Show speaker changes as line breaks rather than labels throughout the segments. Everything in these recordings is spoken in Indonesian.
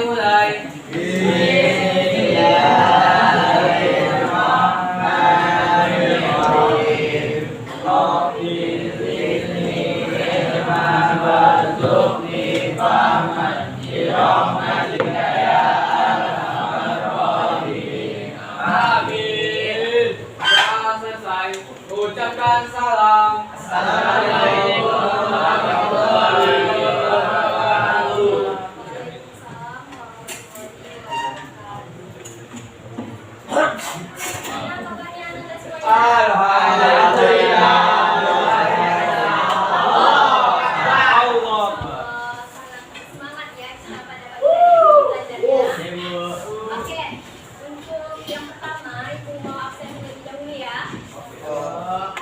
dimulai. Amin. Sudah selesai. Ucapkan salam. Assalamualaikum warahmatullahi wabarakatuh. Alhamdulillah.
Semangat ya kita pada pagi hari ini belajarnya. Oke, untuk yang pertama Ibu mau absen terlebih dahulu ya.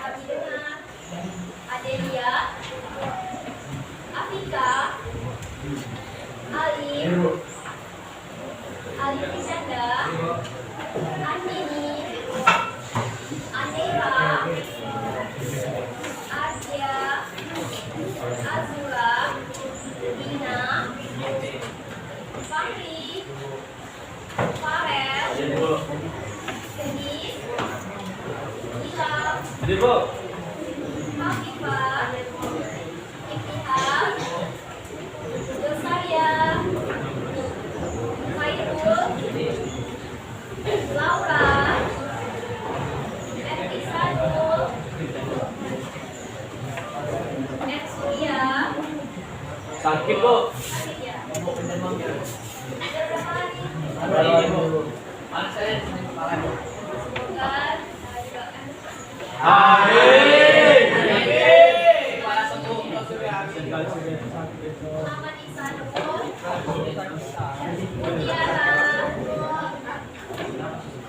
Abidina, Adelia, Afika, Ali Prisanda, Andini, Andera, Ardia, Azura, Dina, Fahri, Farel, Denis, Ilham, Hafifah, Iftihar, Dosaria, Khairul, Laura, Etisanul, Surya,
Sakit, Bu.
Sakit ya? Ada berapa hari?
Mana saya di sini kepala.
Semoga doakan
Amin. Kepala sembuh.
Muhammad Ihsanul, Mutiara,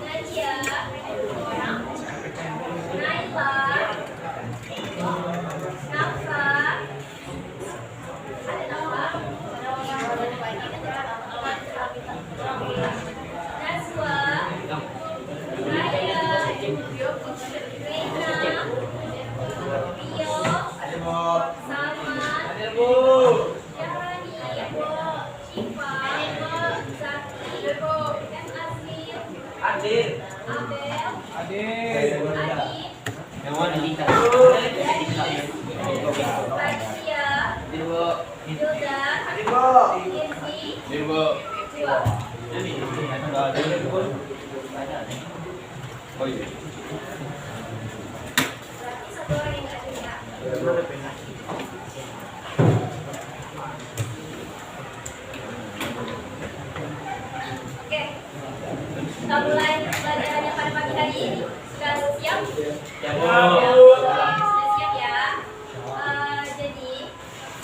Nadia, Naila, Nafa, ada nama? Najwa, Raya, Reina, Rio, Salman, Syarani, Syifa, Zaki, M. Aslir, Abel, Adit,
Yang mana Dika?
Radia, Hilda, Irzi, Dua.
Oh iya.
Berarti satu orang yang nggak ada. Oke, kita mulai pelajarannya pada pagi hari ini. Sudah siap? Sudah siap ya. Jadi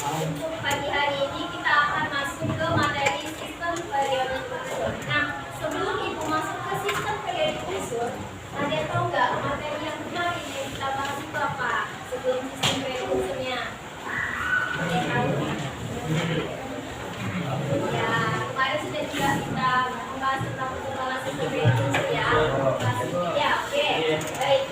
untuk pagi hari ini kita akan masuk ke materi sistem periodik unsur. Nah, sebelum ibu masuk ke sistem periodik unsur, kalian tahu nggak materi yang kemarin yang kita bahas itu apa? Sebelum sistem periodik unsurnya? Kalian tahu? Ya, kemarin sudah juga kita membahas tentang perkembangan sistem periodik unsur ya. Bahas sedikit ya, oke. Baik.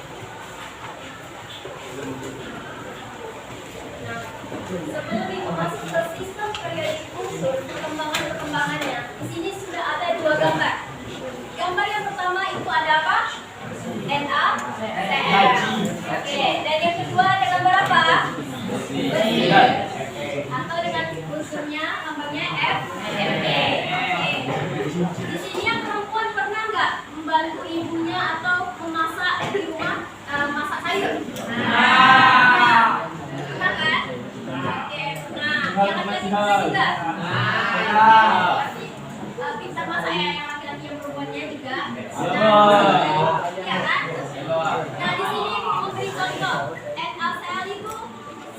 Nah, sebelum ibu masuk ke sistem periodik unsur, perkembangannya, di sini sudah ada dua gambar. Gambar yang pertama itu ada apa? NaCl. Oke, dan yang kedua ada gambar apa? Besi. Atau dengan unsurnya gambarnya FMe. Oke. Di sini yang perempuan pernah nggak membantu ibunya atau memasak di rumah, masak sayur? Pernah kan? Oke, pernah. Yang laki-laki bisa juga? Pasti pintar masak ya, yang laki-laki yang perempuannya juga. Iya kan? Nah, di sini ibu memberi contoh. NaCl itu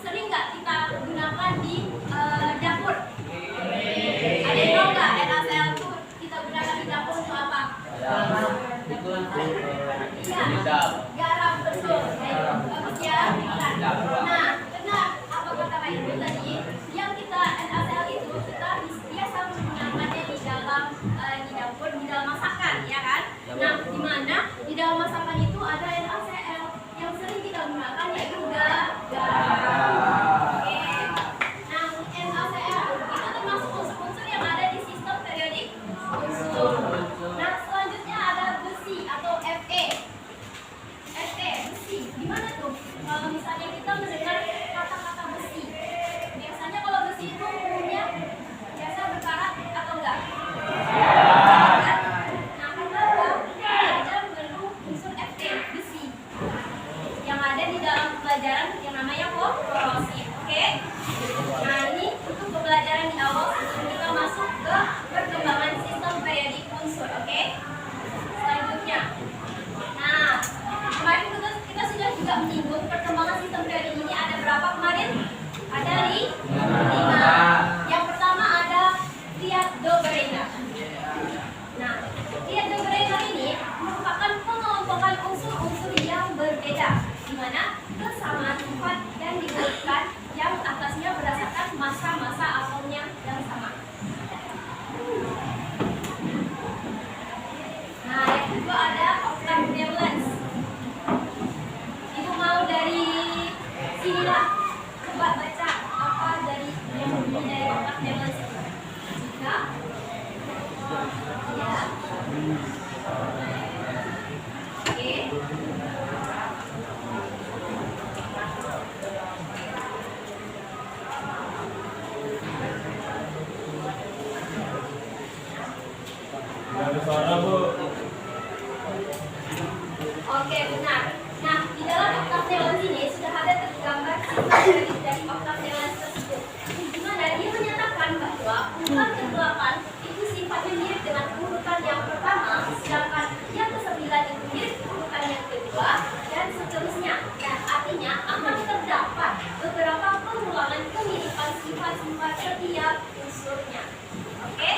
sering nggak kita gunakan di dapur? Ada yang tahu nggak NaCl itu kita gunakan di dapur untuk apa? Iya, garam, betul. Bagus ya, pintar. Nah, benar apa kata Pak Ibu tadi? Yang kita NaCl itu kita biasa menggunakannya di dalam di dapur, di dalam masakan, ya kan? Nah, di mana di dalam masakan itu ada NaCl yang sering kita gunakan yaitu garam. Oke. Nah, NaCl itu termasuk unsur-unsur yang ada di sistem periodik Gimana tuh? Kalau misalnya kita mendengar kata-kata besi, biasanya kalau besi itu umumnya biasa berkarat atau enggak? Nah, kenapa? Belajar mengandung unsur Fe, besi, yang ada di dalam pelajaran yang namanya korosif. Oke? Nah, ini untuk pembelajaran di awal sebelum kita masuk ke perkembangan sistem periodik unsur. Oke? Selanjutnya, nah, kemarin kita sudah juga menyinggung perkembangan sistem periodik ini ada berapa kemarin? Ada 5. Yang pertama ada Triadobrena. Nah, Triadobrena ini merupakan pengelompokan unsur-unsur yang berbeda, di mana kesamaan sifat dan diberikan yang atasnya berdasarkan masa-masa atomnya yang sama. Nah, yang kedua ada octavalence. Ibu mau dari sinilah coba baca apa dari yang bunyi dari octavalence itu. Jika ya. Oke.
Ada suara, Bu.
Oke, benar. Nah, di dalam octavalence ini sudah ada tergambar sifat dari octavalence tersebut. Di mana dia menyatakan bahwa urutan ke-8 itu sifatnya mirip dengan urutan yang pertama, sedangkan yang ke-9 itu mirip urutan yang kedua, dan seterusnya. Dan artinya akan terdapat beberapa pengulangan kemiripan sifat-sifat setiap unsurnya. Oke?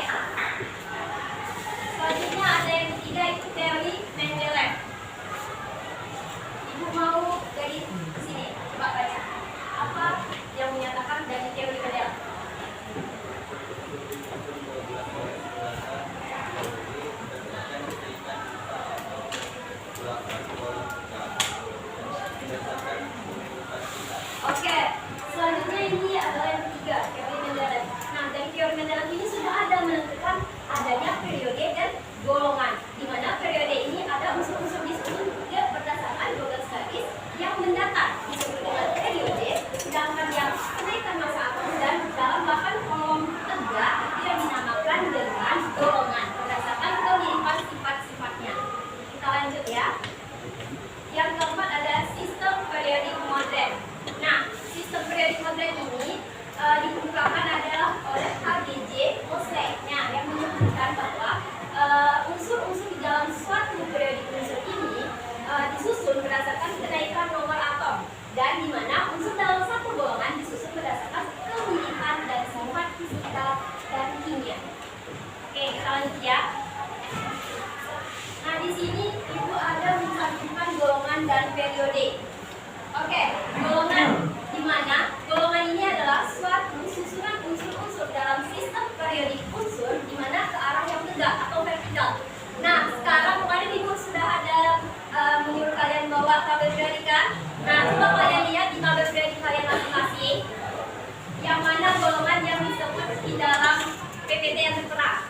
Selanjutnya ada yang ketiga itu teori Mendeleev. Ibu mau dari sini coba baca apa yang menyatakan dari teori Mendeleev. Oke, selanjutnya ini adalah yang ketiga, teori Mendeleev. Nah, dari teori Mendeleev ini sudah ada menentukan adanya periode dan golongan, di mana periode ini ada unsur-unsur disusun juga berdasarkan 12 garis yang mendatar disebut dengan periode, sedangkan yang kenaikan masa atom dan dalam bahkan kolom tegak itu yang dinamakan dengan golongan berdasarkan kemiripan sifat-sifatnya. Kita lanjut ya. Yang keempat ada sistem periodik modern. Nah, sistem periodik modern ini dikemukakan adalah oleh H.G.J. Moseley yang menyebutkan bahwa unsur-unsur di dalam suatu periodik unsur ini disusun berdasarkan kenaikan nomor atom, dan di mana unsur dalam satu golongan disusun berdasarkan kemiripan dan sifat fisikal dan kimia. Oke, kita lanjut ya. Nah, di sini ibu ada mencantumkan golongan dan periode. Oke, golongan, di mana golongan ini adalah suatu susunan unsur-unsur dalam sistem periodik unsur di mana ke arah yang tegak atau vertikal. Nah, sekarang kemarin ibu sudah ada menyuruh kalian bawa tabel periodik kan? Nah, coba kalian lihat di tabel periodik kalian masing-masing yang mana golongan yang disebut di dalam PPT yang tertera.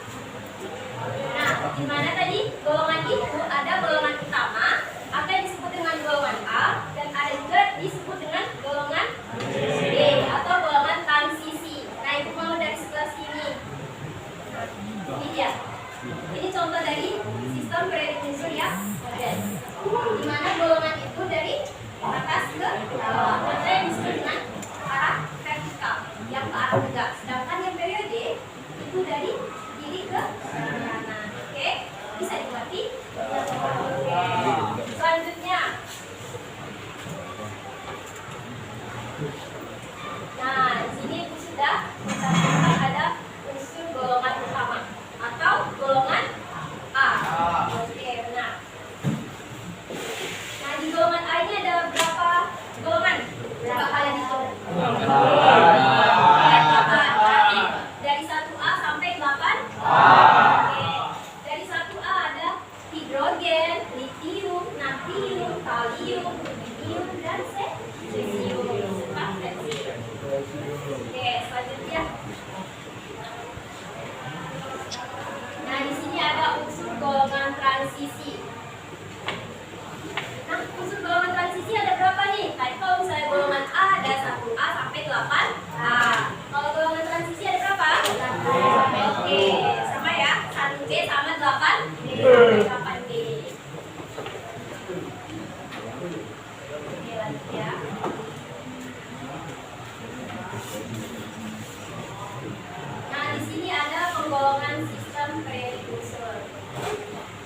Nah, di mana tadi golongan itu ada golongan utama atau yang disebut dengan golongan A, dan ada juga disebut dengan golongan B atau golongan transisi. Nah, ibu mau dari sebelah sini. Ini dia. Ini contoh dari sistem periodik unsur yang modern, di mana golongan itu dari atas ke bawah, atau yang disebut dengan arah vertikal yang ke arah tegak. Sedangkan yang periode itu dari kiri ke kanan. Oke? Oke, lanjut ya. Nah, di sini ada penggolongan sistem periodic unsur.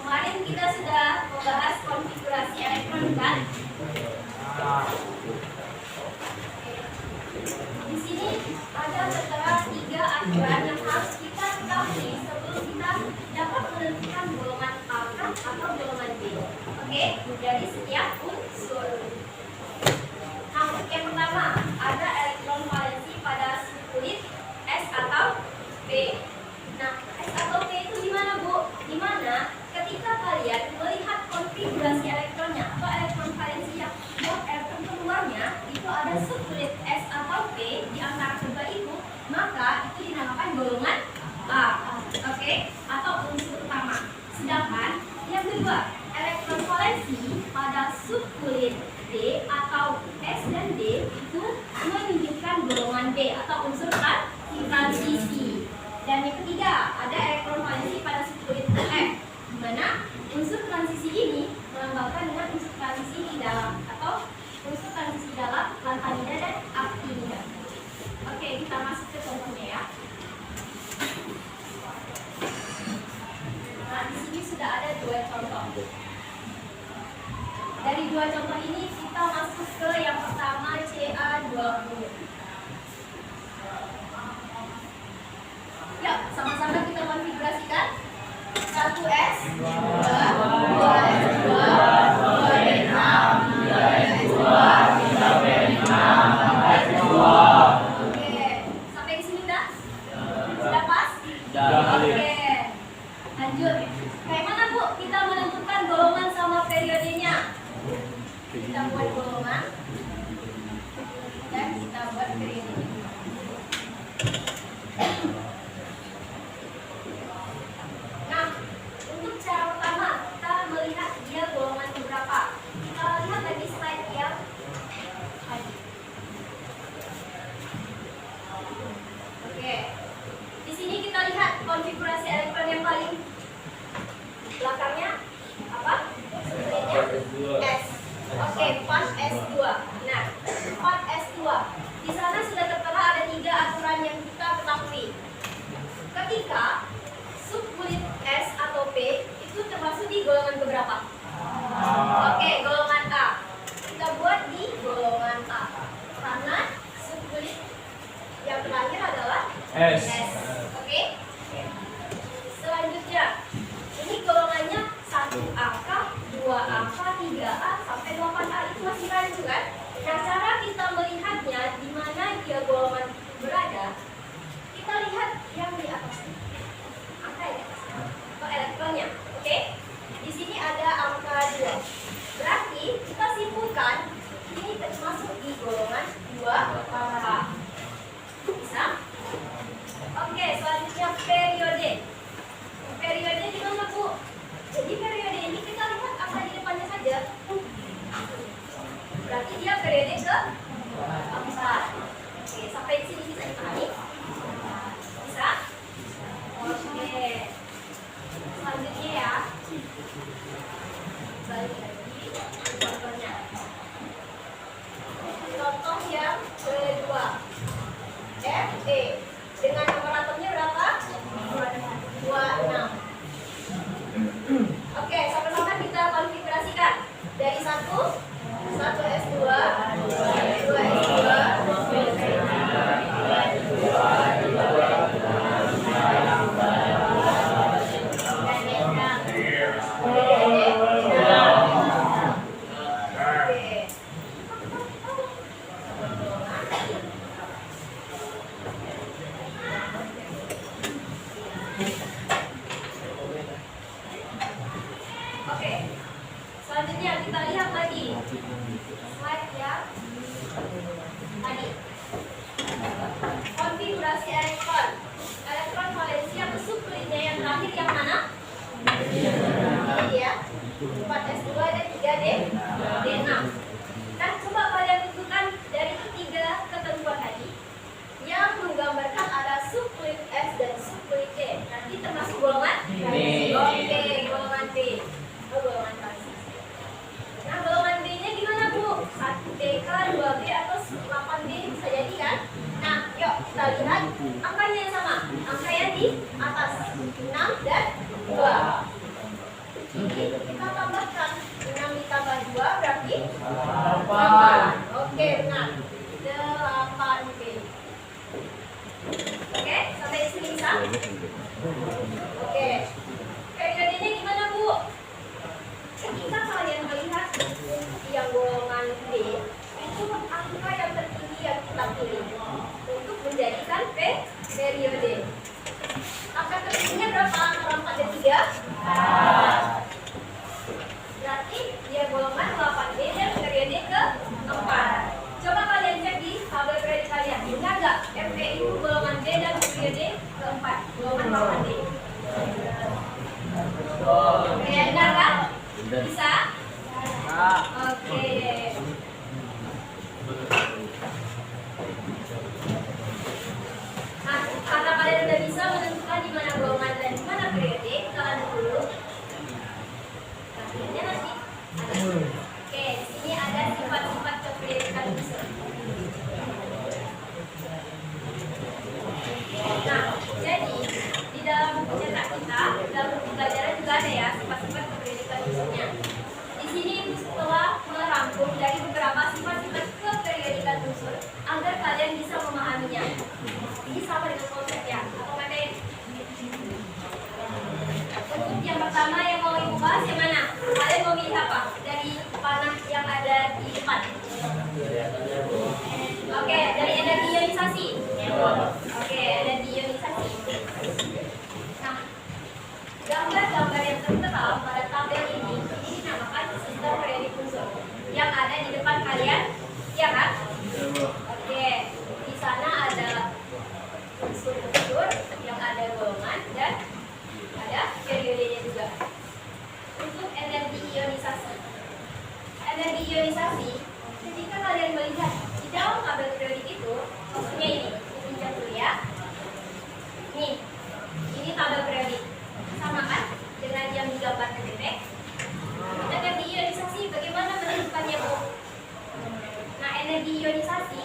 Kemarin kita sudah membahas konfigurasi elektron kan? Di sini ada tertera 3 aturan yang harus kita ketahui sebelum kita dapat menentukan golongan A atau golongan B. Oke, dari setiap unsur. Nah, untuk yang pertama ada elektron valensi pada subkulit S atau P. Nah, S atau P itu di mana, Bu? Di mana ketika kalian melihat konfigurasi elektronnya atau elektron valensi yang buat elektron keluarnya itu ada subkulit S atau P di antara kedua itu, maka itu dinamakan golongan A. Oke, atau unsur utama. Sedangkan yang kedua, elektron valensi pada subkulit D atau S dan D itu menunjukkan golongan B atau unsur transisi. Dan yang ketiga, ada elektron valensi pada subkulit F, di mana unsur transisi ini melambangkan dengan unsur transisi di dalam atau unsur transisi dalam lantanida dan aktinida. Oke, kita masuk ke contohnya ya. Nah, di sini sudah ada 2 contoh. Dari 2 contoh ini kita masuk ke yang pertama CA20. Yuk, sama-sama kita konfigurasikan. 1S, 2, 2S2, 2D6, 3S2, 3B6, 4S2. Oke, sampai di sini udah? Sudah pas? Oke, lanjut. Kayak mana, Bu? Kita menentukan golongan sama periodenya. Kita buat golongan dan kita buat periode. Nah, untuk cara pertama kita melihat dia golongan berapa. Kita lihat lagi slide yang tadi. Oke, di sini kita lihat konfigurasi elektron yang paling belakangnya apa? Subkulitnya S. Oke, 4S2. Nah, 4S2. Di sana sudah tertera ada 3 aturan yang kita ketahui. Ketika subkulit S atau P itu termasuk di golongan keberapa? Oke, golongan A. Kita buat di golongan A. Karena subkulit yang terakhir adalah
S.
Oke. Selanjutnya, ini golongannya 1 angka, 2 angka, 3A sampai 8A itu masih rancu kan? Nah, cara kita melihatnya di mana dia golongan berada, kita lihat yang di atas. Angka yang di atas. Atau elektronnya. Oke? Di sini ada angka 2. Berarti kita simpulkan ini termasuk di golongan 2A. Bisa? Oke, selanjutnya periode. Periode di mana, Bu? Jadi periode ini kita lihat angka di depannya saja. Berarti dia periode ke 4. Oke, sampai di sini bisa dipahami? Bisa? Oke. Selanjutnya ya. Balik lagi contohnya. Contoh yang kedua. FE dengan nomor atomnya berapa? 26. Oke, sama-sama kita konfigurasikan. Dari 1S2, 2S2, 4S2 dan 3D D6. Nah, coba kalian tentukan dari ketiga ketentuan tadi yang menggambarkan ada subkulit S dan subkulit D. Nanti termasuk golongan B. Oke, golongan B. Oh, golongan transisi. Nah, golongan B-nya gimana, Bu? 1 depan. Oke, dari energi ionisasi. Oke, energi ionisasi. Nah, gambar-gambar yang tertera pada tabel ini dinamakan sistem periodik unsur yang ada di depan kalian, ya kan? Oke, di sana ada unsur-unsur yang ada golongan dan ada periodenya juga. Untuk energi ionisasi. Energi ionisasi, ketika kalian melihat di dalam tabel periodik itu, maksudnya ini, pinjam dulu ya. Nih, ini tabel periodik. Sama kan dengan yang digambar ketik. Energi ionisasi bagaimana menentukannya, Bu? Nah, energi ionisasi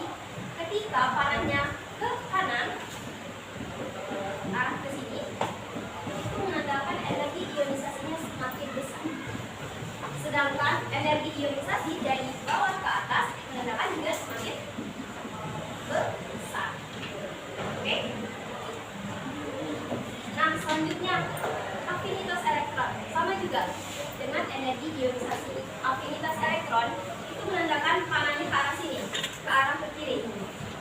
ketika panahnya ke kanan arah ke sini itu menandakan energi ionisasinya semakin besar. Sedangkan energi ionisasi dari bawah ke atas menandakan juga semakin besar. Oke? Nah, selanjutnya afinitas elektron sama juga dengan energi ionisasi. Afinitas elektron itu menandakan panahnya ke arah sini, ke arah ke kiri.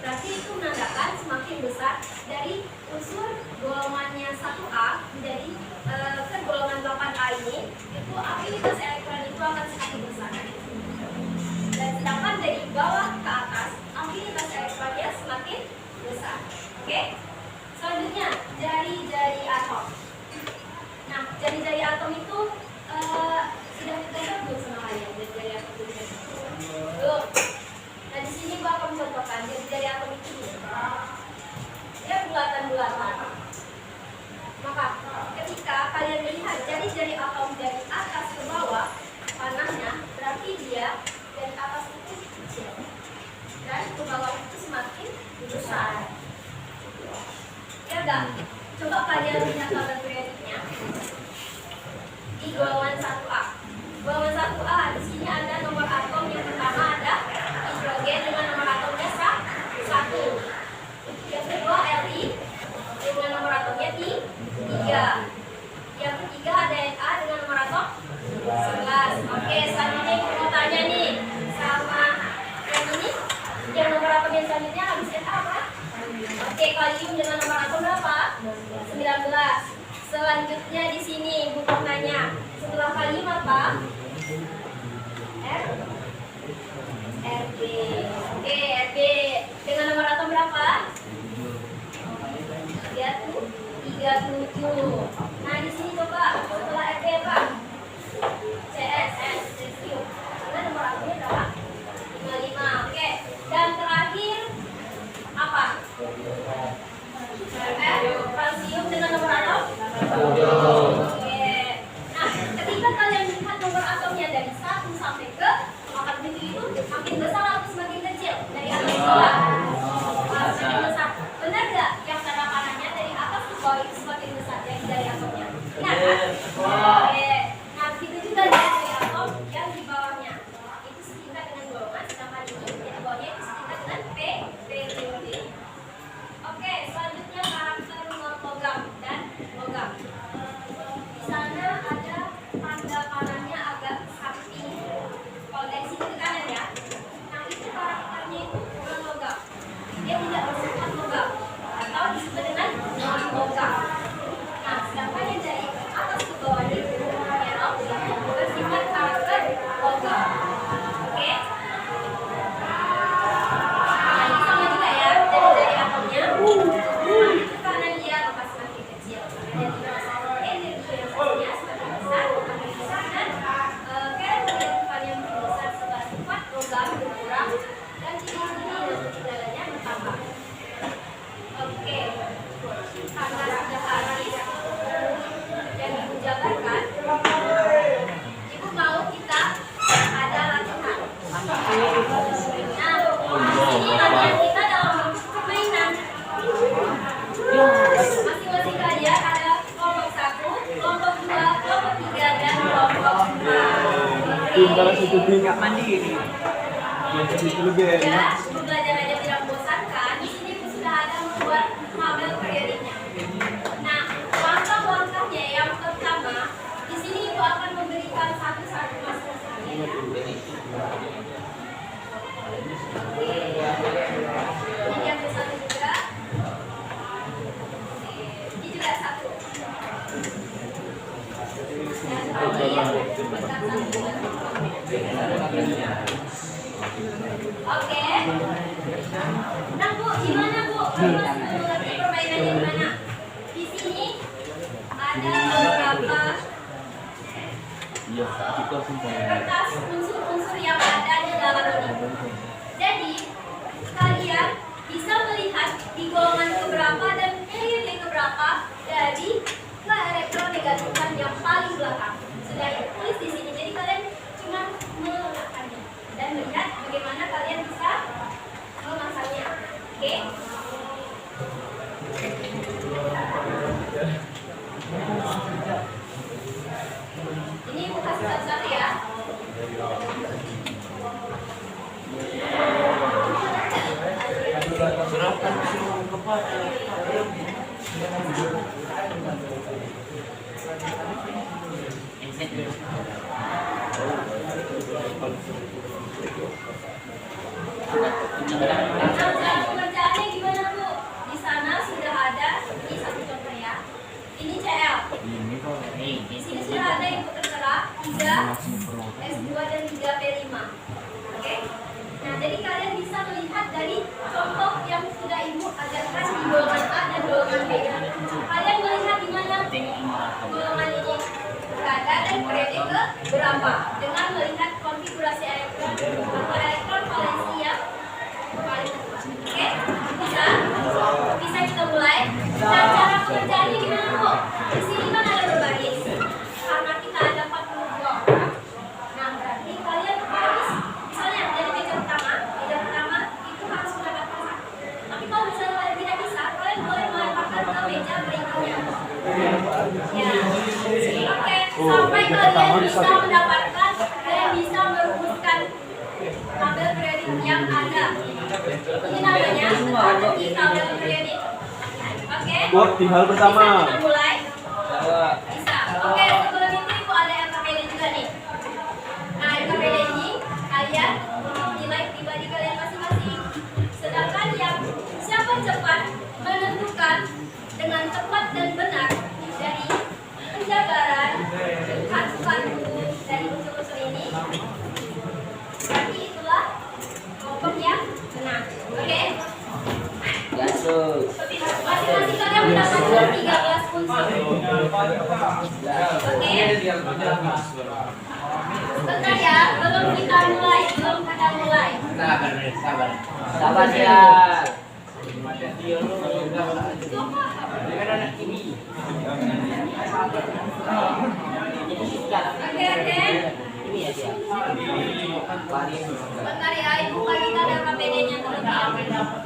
Berarti itu menandakan semakin besar dari unsur golongannya 1A menjadi ke golongan 8A ini, itu afinitas elektron itu akan semakin besar. Dan sedangkan dari bawah ke atas, afinitas elektronnya semakin besar. Oke? Selanjutnya, jari-jari atom. Nah, jari-jari atom itu sudah dicontoh belum sama kalian? Jari-jari atom itu belum. Nah, di sini gua akan mencontohkan jari-jari atom itu. Dia bulatan-bulatan. Maka, ketika kalian melihat jari-jari atom dari atas ke bawah, panahnya berarti dia dari atas itu kecil dan ke bawah itu semakin besar. Ya enggak? Coba kalian lihat tabel periodiknya di golongan 1A. Golongan 1A di sini ada nomor atom yang pertama ada hidrogen dengan nomor atomnya 1. Yang kedua Li dengan nomor atomnya 3. Yang ketiga ada Na dengan nomor atom 11. Oke, selanjutnya ibu mau tanya nih sama yang ini, yang nomor atom yang selanjutnya habis Na apa? Oke, kalium dengan nomor atom berapa? 19. Selanjutnya di sini ibu mau tanya, setelah kalium apa? Rb. Oke, Rb dengan nomor atom berapa? 37. Nah, di sini coba setelah Rb apa? CS, cesium. Dengan nomor atomnya berapa? 55. Oke. Dan terakhir apa? Kalsium dengan nomor atom? Oke. Nah, ketika kalian lihat nomor atomnya dari 1 sampai ke 47 itu makin besar atau semakin kecil dari atas ke bawah? Semakin besar. Benar nggak yang tanda panahnya dari atas ke bawah itu semakin besar dari atomnya? Ingat kan? Oke. Nah, begitu juga dari atom yang di bawahnya. Itu setingkat dengan golongan, sedangkan ini yang di bawahnya itu setingkat dengan periode. Oke, selanjutnya karakter logam dan logam. Di sana ada tanda panahnya agak samping. Kalau dari sini ke kanan ya. Nah, itu karakternya itu bukan logam. Dia tidak bersifat logam atau disebut dengan non-logam. Nah, sedangkan yang dari atas ke bawah itu bersifat karakter logam. Oke? Nah, ini sama juga ya, dari atomnya. Itu karena dia maka semakin kecil. Jadi energi yang satunya semakin besar dan karakteristik yang lebih besar setelah sifat logam berkurang dan ciri-ciri dan gejalanya bertambah. Oke, karena sudah habis yang ibu jabarkan, ibu mau kita ada latihan. Nah, ini latihan kita dalam bentuk permainan. Masing-masing kalian ada kelompok 1, kelompok 2, kelompok 3, dan kelompok 4.
Tinggal satu tingkat mandiri. Yang sedikit lebih
Ya,
enak.
belajar aja tidak membosankan. Di sini pun sudah ada membuat tabel periodiknya. Nah, langkah-langkahnya yang pertama, di sini ibu akan memberikan satu-satu masing-masing ya. Oke. Nah Bu, gimana Bu? Mengerti permainannya gimana? Di sini ada beberapa kertas unsur-unsur yang ada di dalam ini. Jadi kalian bisa melihat di golongan keberapa dan periode keberapa dari elektronegatifan yang paling belakang. Sudah ditulis di sini. Jadi kalian cuma meletakkannya dan melihat bagaimana kalian bisa memasangnya. Oke? Ini ibu kasih satu-satu ya.
Serahkan semua kepada
Nah, cara pengerjaannya gimana Bu? Di sana sudah ada, ini satu contoh ya. Ini CL. Di sini sudah ada yang tertera 3 S2 dan 3 P5. Oke? Nah, jadi kalian bisa melihat dari contoh yang sudah Ibu ajarkan di golongan A dan golongan B. Kalian melihat di mana golongan ini berada dan periode ke berapa dengan melihat konfigurasi elektron atau elektron valensi yang paling tepat. Oke? Bisa? Bisa kita mulai. Nah, cara pengerjaannya gimana Bu? Di sini kan ada berbaris. Karena kita ada 42 orang. Nah, berarti kalian harus misalnya dari meja pertama itu harus mendapatkan 1. Tapi kalau misalnya kalian tidak bisa, kalian boleh melemparkan ke meja berikutnya. Ya. Oke, sampai kalian bisa mendapatkan dan bisa merumuskan tabel periodik yang ada. Ini namanya strategi tabel periodik. Oke.
Buat di hal pertama.
Bisa kita mulai? Bisa. Oke, sebelum itu Ibu ada LKPD juga nih. Nah, LKPD ini kalian nilai pribadi kalian masing-masing. Sedangkan yang siapa cepat menentukan dengan tepat dan benar dari penjabaran kartu-kartu dari unsur-unsur ini, berarti itulah kelompok yang benar. Oke? Masing-masing kalian mendapatkan 13 unsur. Oke? Bentar ya, belum kita mulai.
Sabar ya.
Oke. Bentar ya, Ibu bagikan LKPD-nya terlebih dahulu.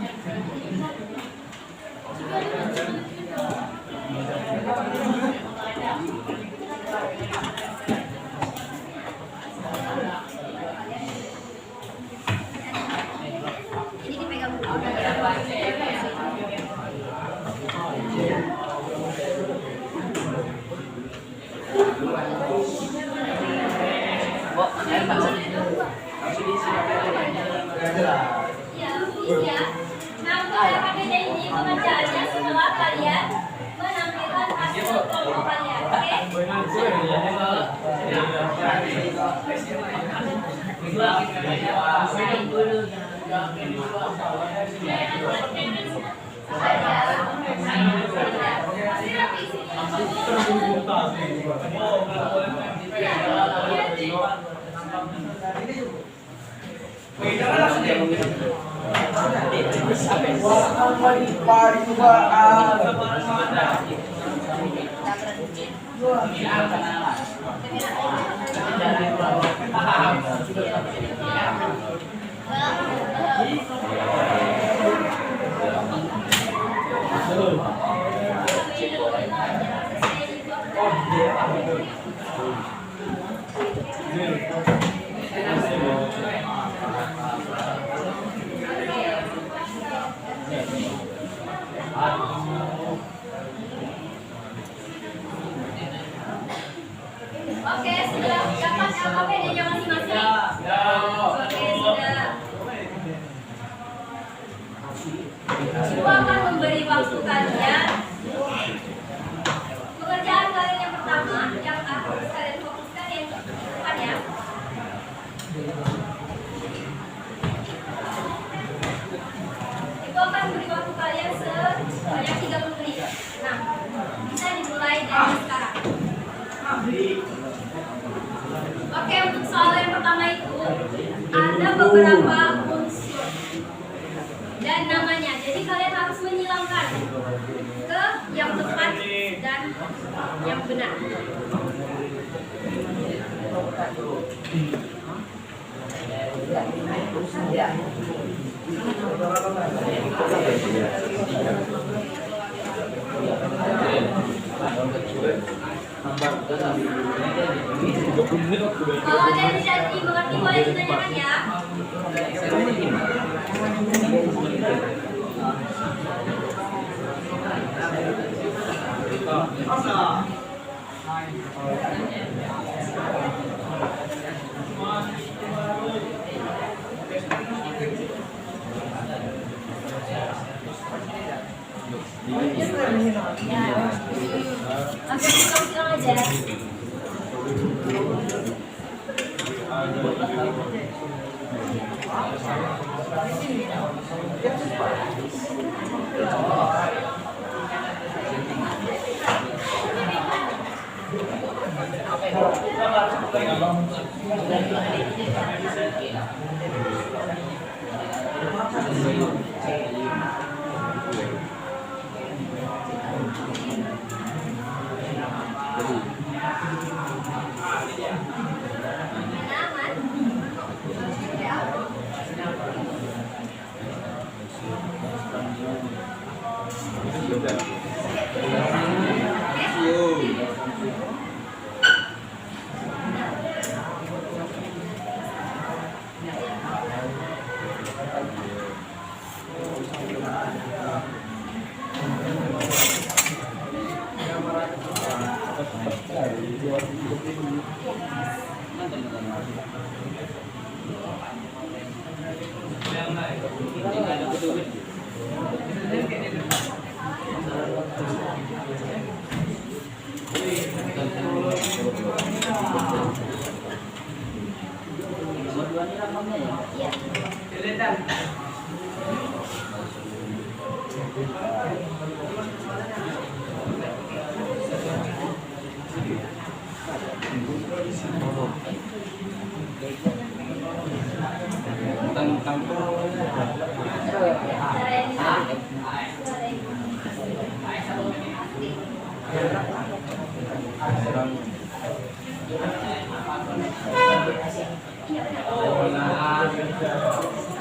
Ini dipegang dulu. Ya, begini ya. Nah, untuk LKPD ini pengerjaannya setelah kalian menampilkan hasil kelompok kalian. Oke? Oke, sudah dapat LKPD-nya masing-masing? beberapa unsur dan namanya. Jadi kalian harus menyilangkan ke yang tepat dan yang benar. Kalau ada yang tidak dimengerti boleh ditanyakan ya. Langsung silang aja.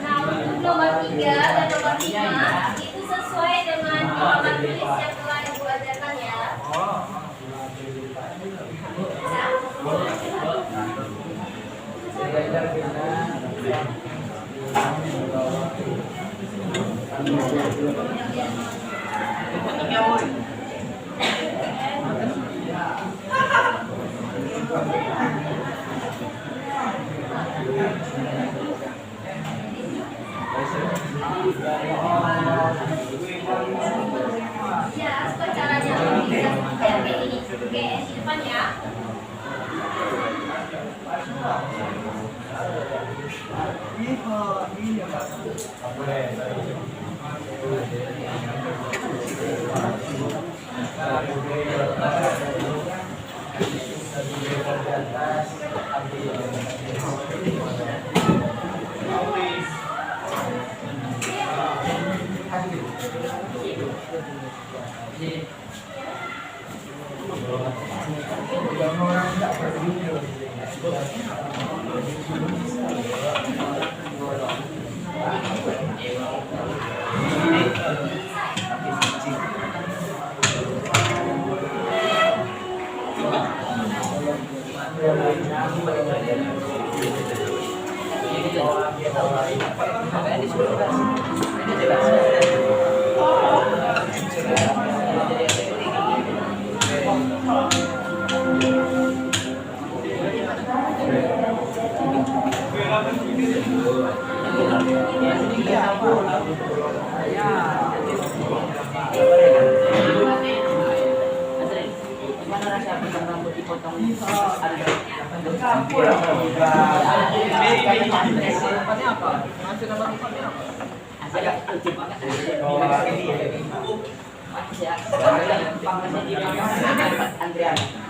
Nah, untuk nomor 3 dan nomor 5 itu sesuai dengan papan tulis yang telah Ibu ajarkan ya. Ya, supaya caranya bisa kayak ini. Oke, di depan ya.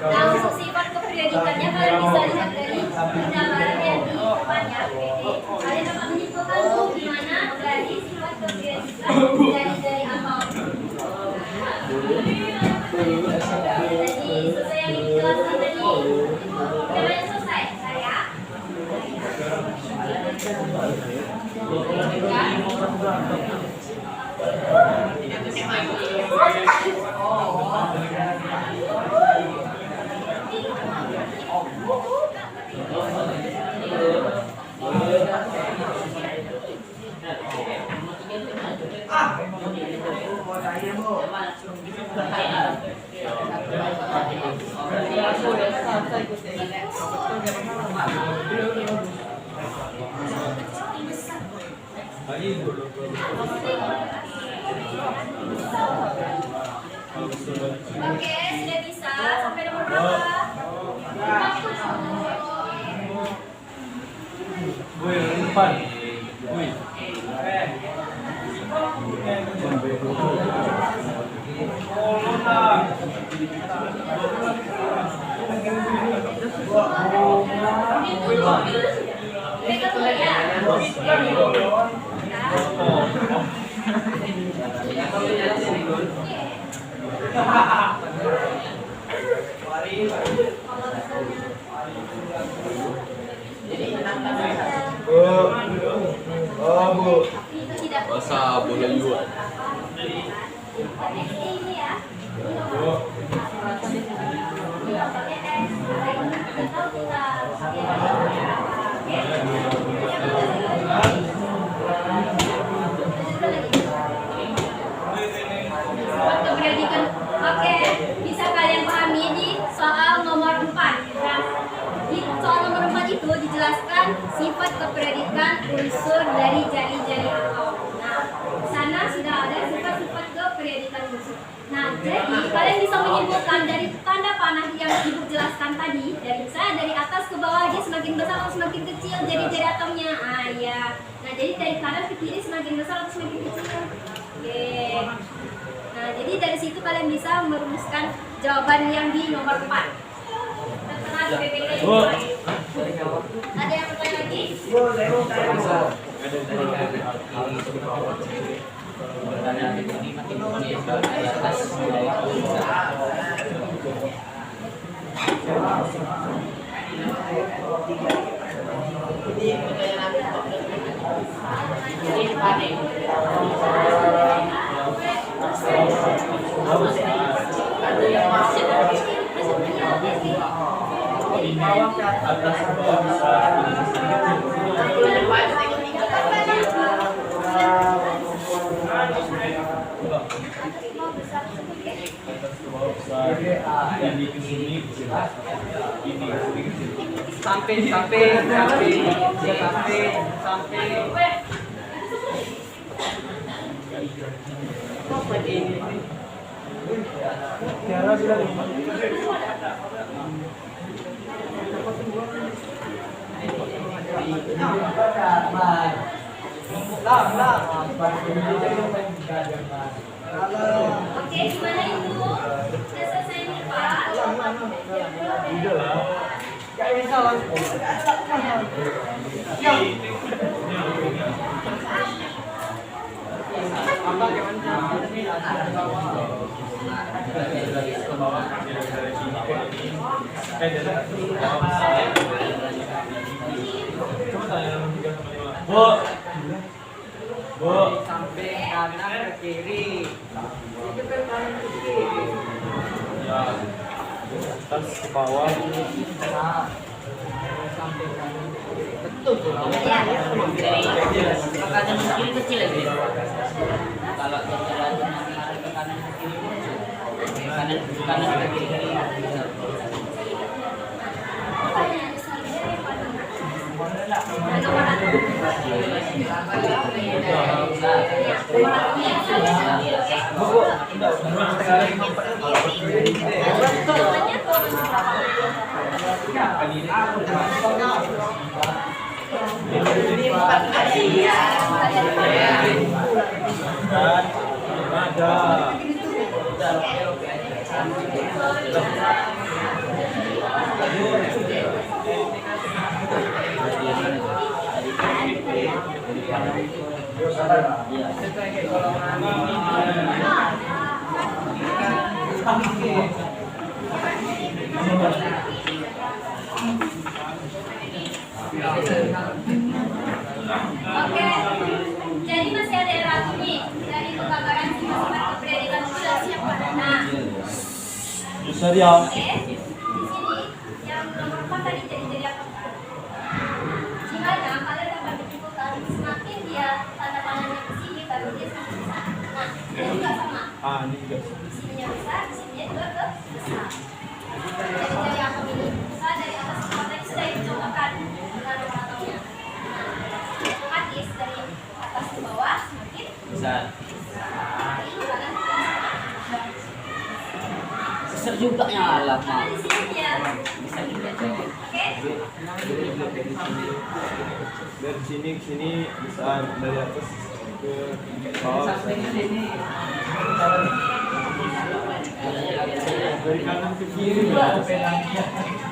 Langsung sifat kepribadiannya kalian bisa lihat dari gambaran yang di depan Ya, oke. Kalian dapat menyimpulkan tuh gimana dari sifat kebiasaan dari atau tadi sesuai yang dijelaskan tadi. Kalian selesai, saya. Oke, sudah bisa. Sampai nomor berapa?
Umpan. Wih.
Pegang dulu ya.
Bu.
Itu tidak.
Masa bola juga.
Ini ya. Kependidikan. Oke, bisa kalian pahami di soal nomor 4. Nah, di soal nomor 4 itu dijelaskan sifat kependidikan unsur dari jari-jari atom. Nah, di sana sudah ada sifat-sifat kependidikan unsur. Nah, jadi kalian bisa menyimpulkan dari tanda panah yang ibu jelaskan tadi, dari atas ke bawah dia semakin besar atau semakin kecil jari-jari atomnya. Ah ya. Nah, jadi dari kanan ke kiri semakin besar atau semakin kecil. Oke. Nah, jadi dari situ kalian bisa merumuskan jawaban yang di nomor 4. Tertera di PPT. Ada yang bertanya lagi? Oke, gimana itu? Sudah selesai nih, Pak?
Bu. Bu.
Sampai kanan ke kiri. Itu kan kanan ke kiri.
Ya. Terus ke bawah.
Nah, sampai kanan ke kiri. Betul tuh.
Dari kanan ke kiri kecil lagi. Kalau jalan nanti ke kanan ke kiri kanan ke kiri.
Ada.
Iya.
Itu kayak golongan
Oke, jadi masih ada yang ragu nih dari penggambaran sifat kepribadian sudah siap pada. Nah,
Bisa dia.
oke, di sini yang nomor 4 tadi jadi apa? Gimana kalian dapat menyimpulkan semakin dia tanda tangannya ke sini baru dia semakin besar. Nah, dia juga sama.
Ini juga.
Di sininya besar, di sininya juga besar. Jadi dari apa ini? Besar dari atas ke bawah tadi sudah dicontohkan dengan nomor-nomornya. Otomatis dari atas ke bawah semakin
Besar.
besar. Itu kalian bisa.
Besar juga nyala,
Karena
Mak.
di sini ya.
Bisa juga jadi.
Oke.
Dari sini ke sini bisa dari atas ke bawah.
samping sini.
Dari kanan ke kiri
Jadi
ya.
pedangnya.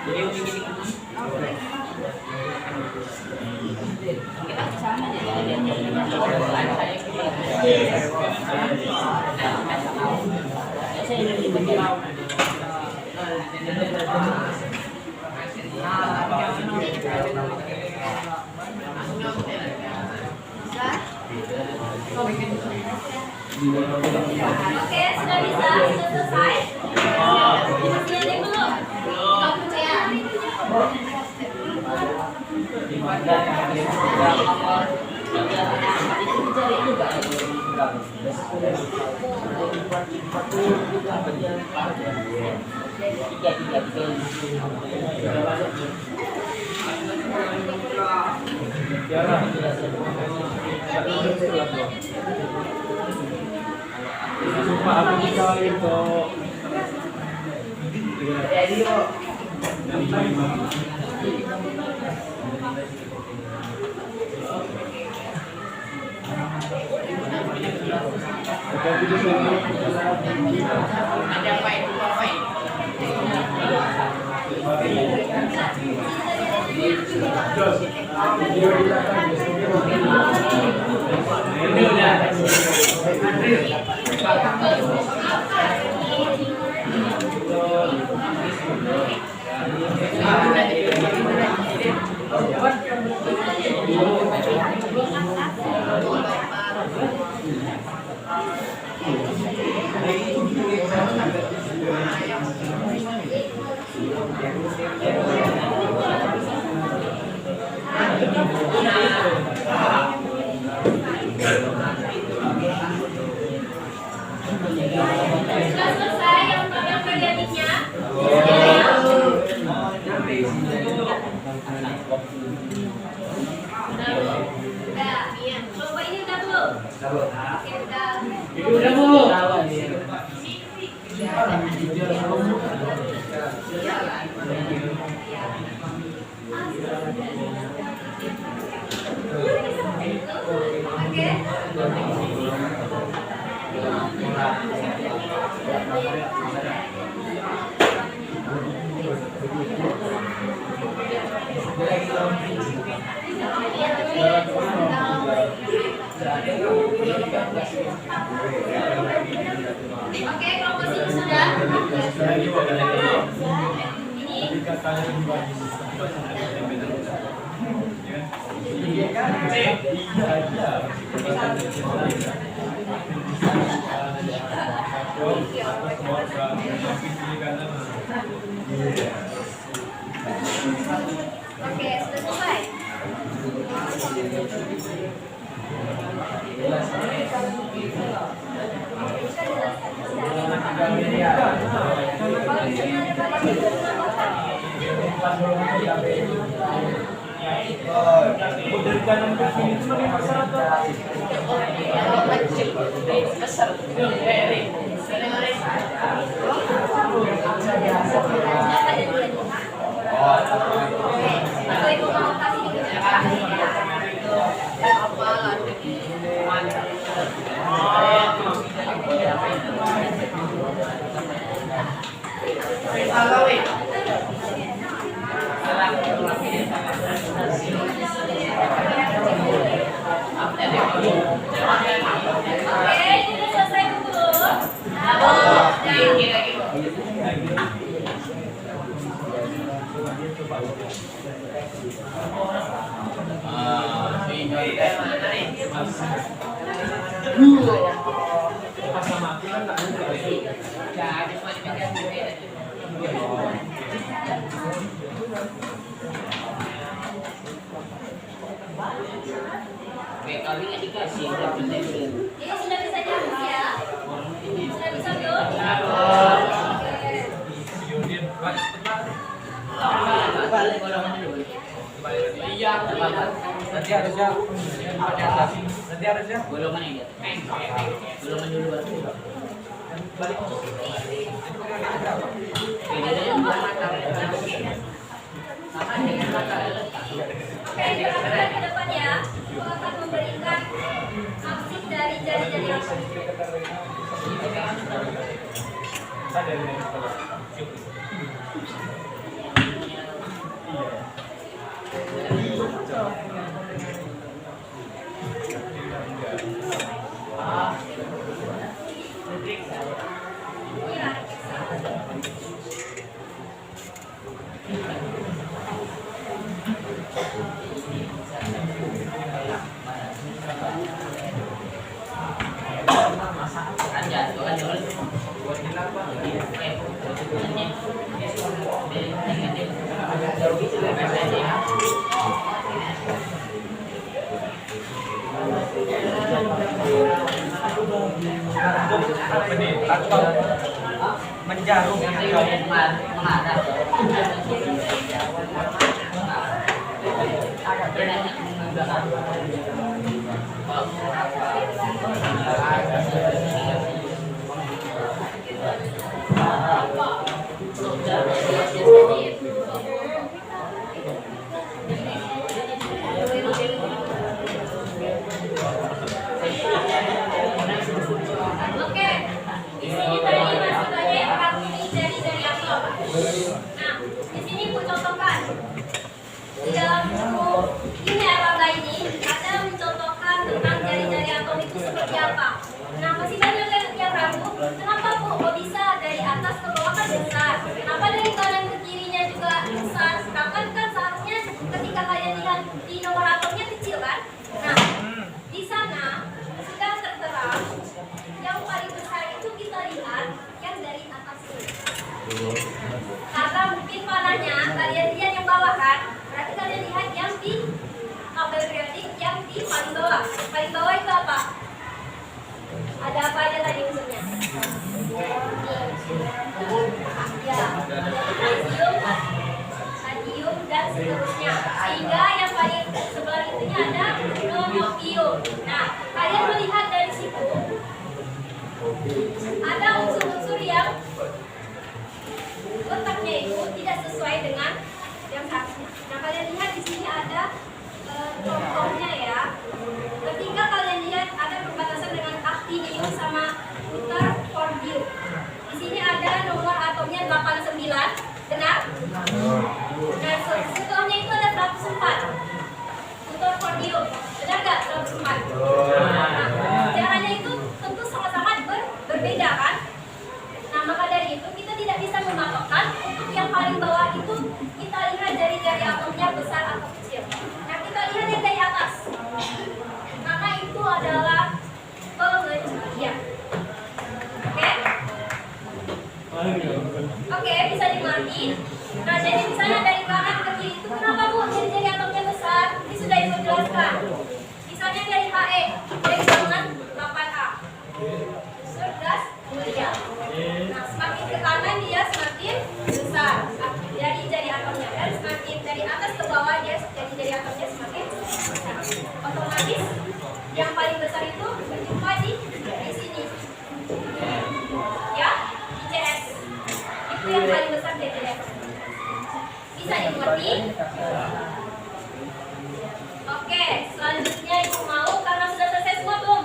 Jadi begini. Kita sama aja jadi
Oke, sudah bisa, sudah selesai. Masih ada yang belum? Kamu ya.
Sumpah aku bisa itu.
Jadi yo.
Oke, itu sini.
Ada apa itu? Apa itu?
Ini udah.
Sudah selesai yang periodiknya. Udah, coba ini udah belum? Oke, udah.
Itu udah Bu.
Oke. Oke, komposisi sudah. Ini oke, sudah selesai.
Dari kanan ke kiri itu lebih besar atau?
Atau ibu mau kasih
Apa
Pas sama aku kan nggak mudah.
Ya, ada cuma dipegang beda. Oke, kali nggak dikasih, udah bener.
Jadi sudah bisa nyambung ya? Sudah bisa belum? Oke.
Balik golongan dulu. Iya,
Nanti harusnya pakai atas. Nanti harusnya
golongan ini. Golongan dulu baru. Beda dengan dua mata. Sama dengan mata.
Oke, kita ke depan ya. Aku akan memberikan maksud dari jari-jari aku. Iya.
Kan jatuh kan dulu.
apa nih? Aku menjarum
Yang
yang
kalian menghadap.
Oke, di sini tadi masih banyak yang kami jari-jari aku. Nah, di sini aku contohkan. Di dalam buku ini Erlangga ini ada mencontohkan tentang jari-jari atom itu seperti apa. Nah, masih banyak yang ragu. Kenapa kok bisa dari atas ke bawah kan besar? Kenapa dari kanan ke kirinya juga besar? Sedangkan kan seharusnya ketika kalian lihat di nomor atomnya kecil kan? Nah, di sana sudah tertera yang paling besar itu kita lihat yang dari atas ini. Karena mungkin panahnya kalian lihat yang bawah kan, berarti kalian lihat yang di tabel periodik yang di paling bawah. Paling bawah itu apa? Ada apa aja tadi unsurnya? Ya, radium dan seterusnya. Sehingga yang paling sebelah itunya ada niobium. Nah, kalian melihat dari situ ada unsur-unsur yang letaknya itu tidak sesuai dengan yang seharusnya. Nah, kalian lihat di sini ada contohnya ya. Ketika kalian lihat ada perbatasan dengan actinium sama uterfordium. Di sini ada nomor atomnya 89, benar? Nah, setelahnya itu ada 104. Uterfordium, benar nggak 104? Nah, caranya itu tentu sangat-sangat berbeda kan? Nah, maka dari itu kita tidak bisa mematokkan untuk yang paling bawah itu kita lihat jari-jari atomnya besar atau kecil. Nah, kita lihat yang dari atas. Karena itu adalah pengecualian. Oke? Oke, bisa dimengerti. Nah, jadi misalnya dari kanan ke kiri itu kenapa Bu jari-jari atomnya besar? Ini sudah Ibu jelaskan. Misalnya dari HE, dari banget 8A. Gas mulia. Nah, semakin ke kanan dia semakin besar dari jari atomnya, dan semakin dari atas ke bawah dia jadi jari atomnya semakin besar. Otomatis yang paling besar itu berjumpa di sini. Ya, di CS. Itu yang paling besar di CS. Bisa dimengerti? Oke, selanjutnya Ibu mau karena sudah selesai semua belum?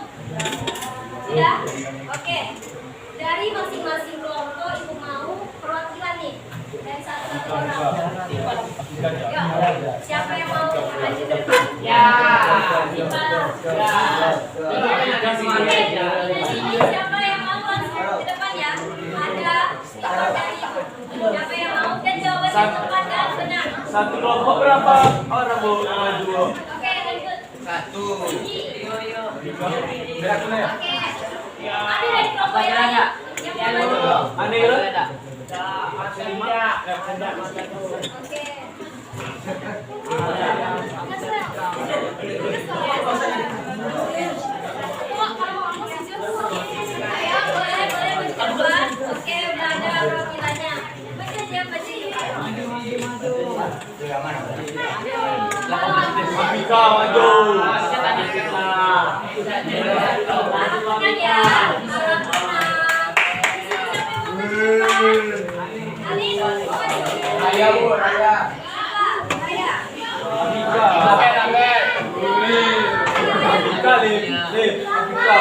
Sudah? Oke. Dari masing-masing kelompok Ibu mau perwakilan nih dari satu-satu orang. Ya. Siapa yang mau maju ke depan?
Ya.
Oke. Siapa yang mau langsung ke depan ya? Ada stiker dari Ibu. Siapa yang mau dan jawabannya tepat dan benar.
Satu kelompok berapa orang mau maju?
Oke, lanjut.
Satu.
Iji.
Berak mana ya?
Oke. Ambil dari kelompok yang lain. Yang mau maju.
Mana ya?
Oke. Ayo, boleh maju ke depan. Oke, udah ada perwakilannya. Baca siapa sih?
Afrika maju.
Arahkan ya.
Raya Bu, Raya.
Afrika. Afrika lip. Afrika.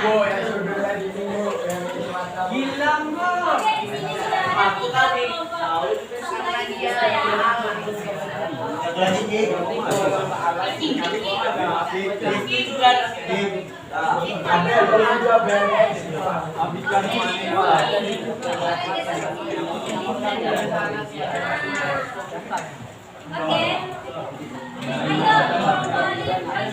Bu, yang sudah tadi Bu, yang di Batam.
Gilang Bu.
Oke, di sini sudah ada tiga kelompok. Satu lagi bisa ya.
Afrika ni
Oke. Ayo, kembali ke depan.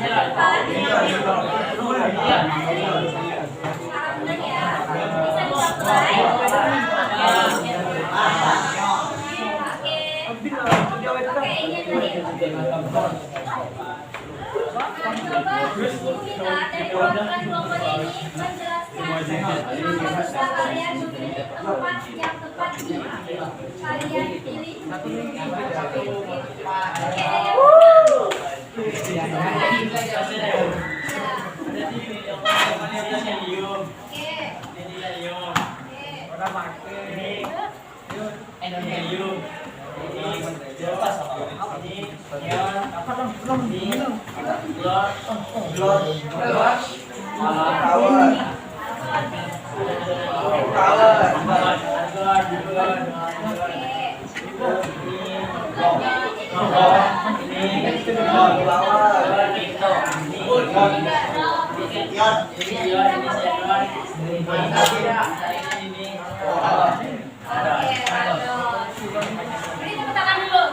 Arahkan ya. Bisa dimulai. Oke, ini tadi. Coba Ibu minta dari perwakilan kelompok ini menjelaskan kenapa bisa kalian memilih tempat yang tepat di kalian pilih. Beri tepuk tangan dulu.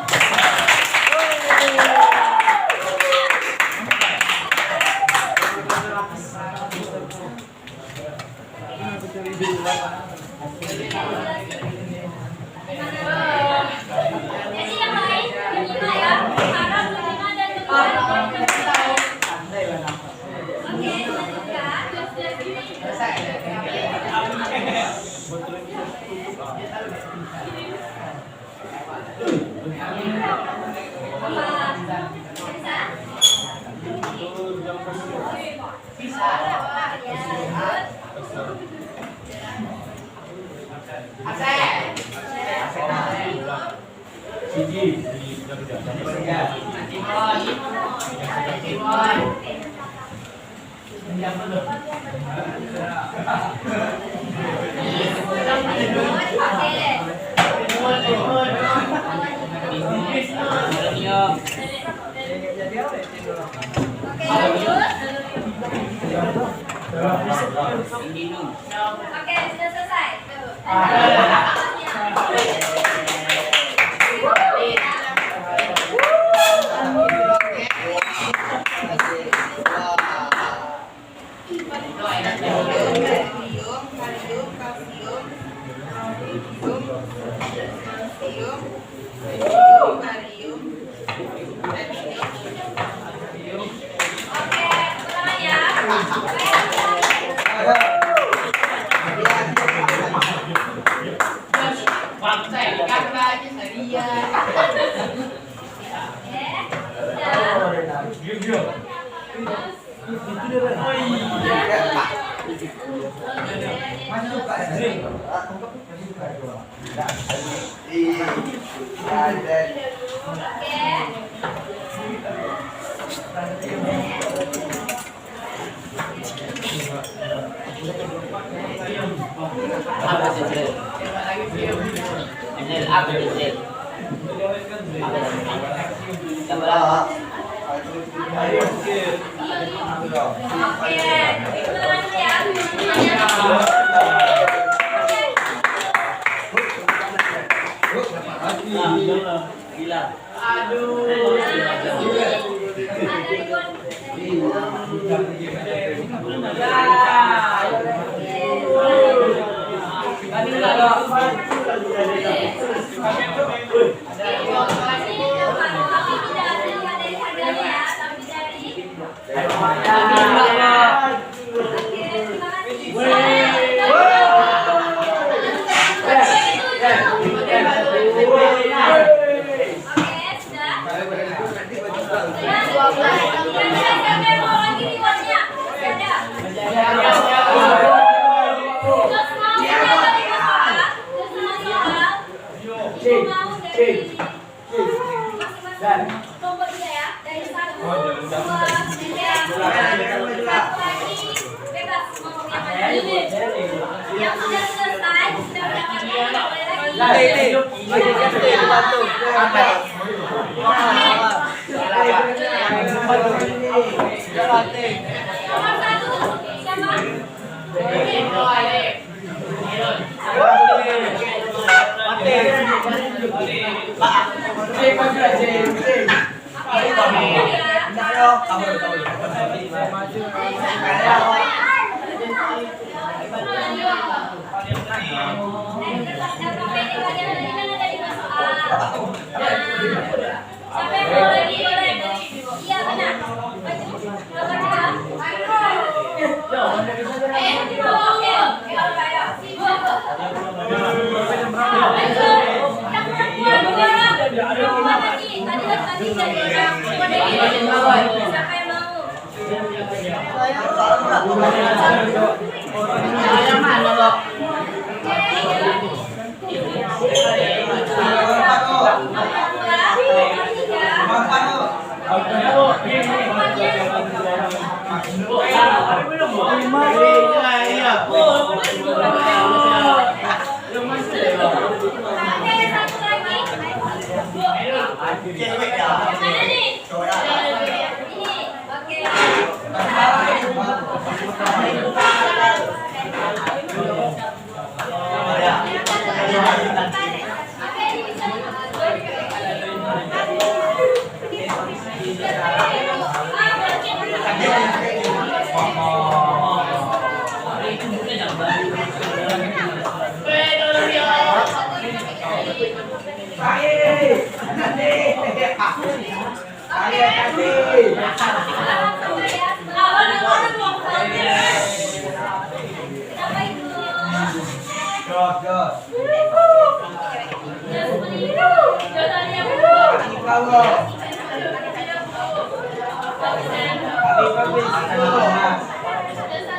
Jadi yang lain menyimak ya, karena menyimak dan mendengar. Oke, Oke, sudah selesai. Oke, selamat ya. Aduh. Siapa yang mau lagi rewardnya? Masih ada. Jos mau nggak dari Bapak? Jos mau nggak? Ibu mau dari masing-masing kelompoknya ya, dari 1, 2, 3, 4, 1 lagi bebas mau yang mana dulu. Yang sudah selesai sudah mendapatkan boleh lagi. Nomor 1 siapa? Siapa yang mau lagi boleh? Iya benar.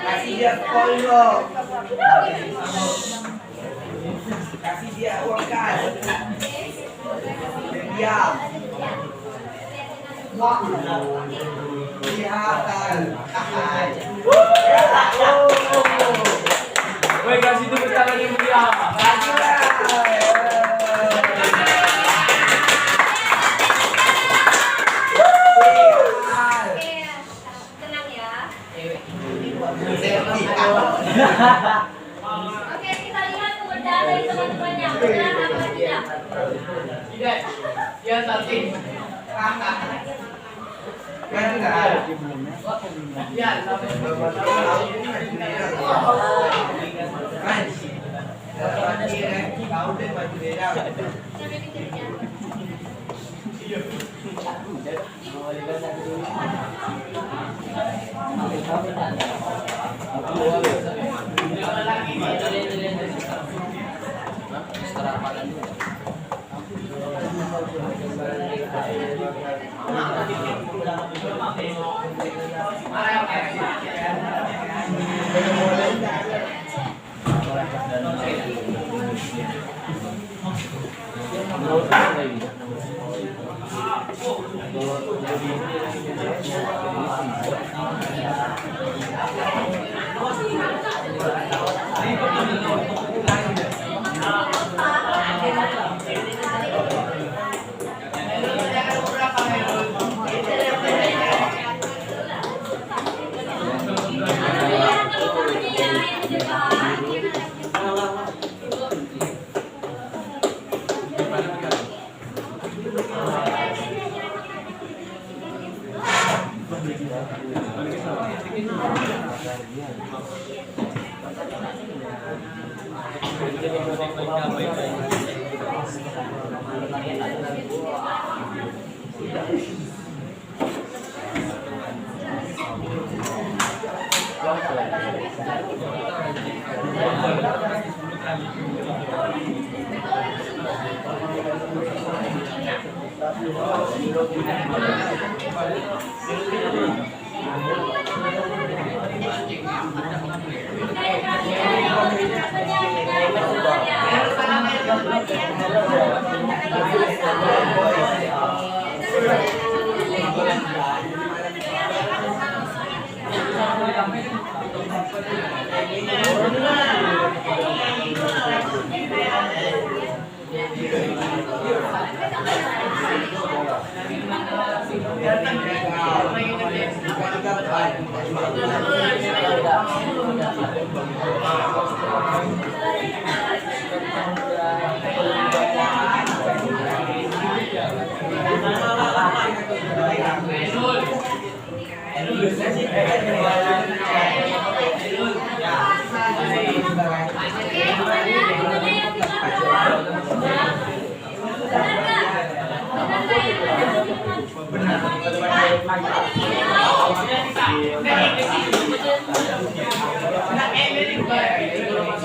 Kasih dia polo. Kasih dia uang kas. Diam. Kelihatan.
Woi, kasih tepuk tangan yang meriah.
Tenang ya. Oke, kita lihat kemudahan dari teman-temannya. Benar apa tidak?
Tidak. Dia tadi.
Kan enggak ada.
Ya, sampai
Kau deh baju beda.
Sampai kecilnya.